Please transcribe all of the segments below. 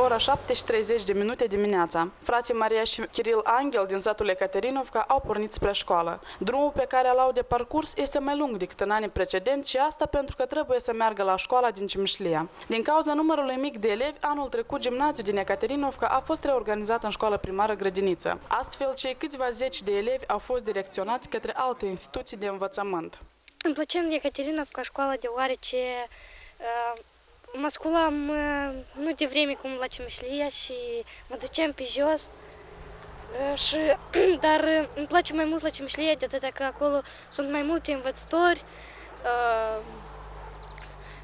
ora 7:30 dimineața. Frații Maria și Kiril Angel din satul Ekaterinovka au pornit spre școală. Drumul pe care l-au de parcurs este mai lung decât în anii precedenți și asta pentru că trebuie să meargă la școala din Cimișlia. Din cauza numărului mic de elevi, anul trecut gimnaziul din Ekaterinovka a fost reorganizat în școală primară grădiniță. Astfel, cei câțiva zeci de elevi au fost direcționați către alte instituții de învățământ. Îmi plăcea în Ekaterinovka școala deoarece mă sculam nu de vreme cum la Cimișlia și mă duceam pe jos, dar îmi place mai mult la Cimișlia de atât că acolo sunt mai multe învățători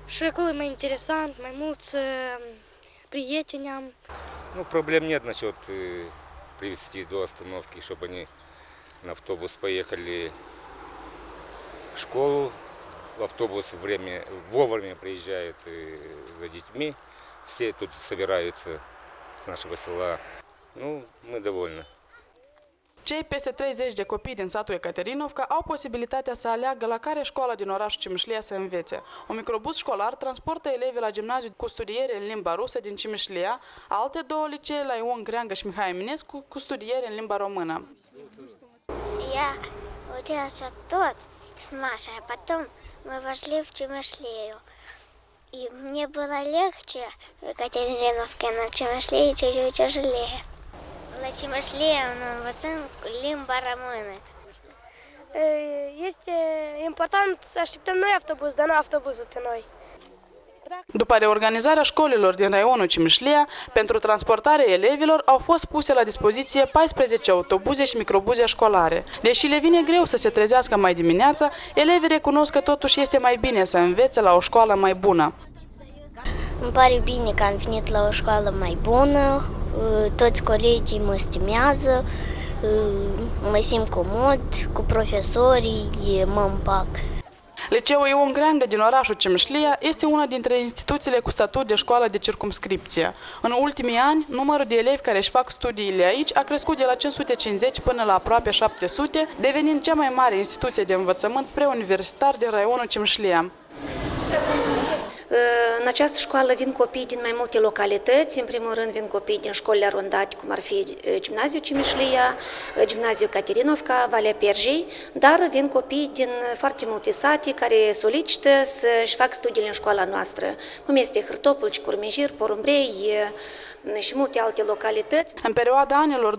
și acolo e mai interesant, mai mulți prieteni am. Ну, проблем нет насчет привезти до остановки, чтобы они на автобус поехали в школу. Автобус вовремя приезжает за детьми. Все тут собираются с нашего села. Ну, мы довольны. Cei peste 30 de copii din satul Ekaterinovka au posibilitatea să aleagă la care școală din orașul Cimișlia să învețe. Un microbus școlar transportă elevii la gimnaziul cu studiere în limba rusă din Cimișlia, alte două licee la Ion Creangă și Mihai Eminescu cu studiere în limba română. Я учился тут с Машей, а потом мы вошли в Чемишлею. И мне было легче в Екатериновке, но в Чемишлее чуть-чуть тяжелее. La Cimișlia învățăm limba română. Este important să așteptăm noi autobuz, dar nu autobuzul pe noi. După reorganizarea școlilor din raionul Cimișlia, pentru transportarea elevilor au fost puse la dispoziție 14 autobuze și microbuze școlare. Deși le vine greu să se trezească mai dimineața, elevii recunosc că totuși este mai bine să învețe la o școală mai bună. Îmi pare bine că am venit la o școală mai bună, toți colegii mă stimează, mă simt comod, cu profesorii mă împac. Liceul Ion Creangă din orașul Cimișlia este una dintre instituțiile cu statut de școală de circumscripție. În ultimii ani, numărul de elevi care își fac studiile aici a crescut de la 550 până la aproape 700, devenind cea mai mare instituție de învățământ preuniversitar din raionul Cimișlia. În această școală vin copii din mai multe localități. În primul rând vin copii din școlile arondate, cum ar fi Gimnaziul Cimișlia, Gimnaziul Ekaterinovka, Valea Perjei, dar vin copii din foarte multe sate care solicită să-și facă studiile în școala noastră, cum este Hârtopul, Curmijir, Porumbrei și multe alte localități. În perioada anilor 2013-2015,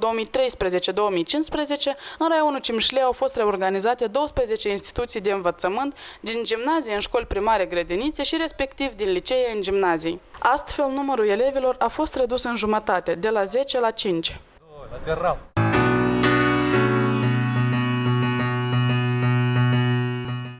în raionul Cimișlia au fost reorganizate 12 instituții de învățământ, din gimnazii în școli primare grădinițe și respectiv din licee în gimnazii. Astfel, numărul elevilor a fost redus în jumătate, de la 10 la 5.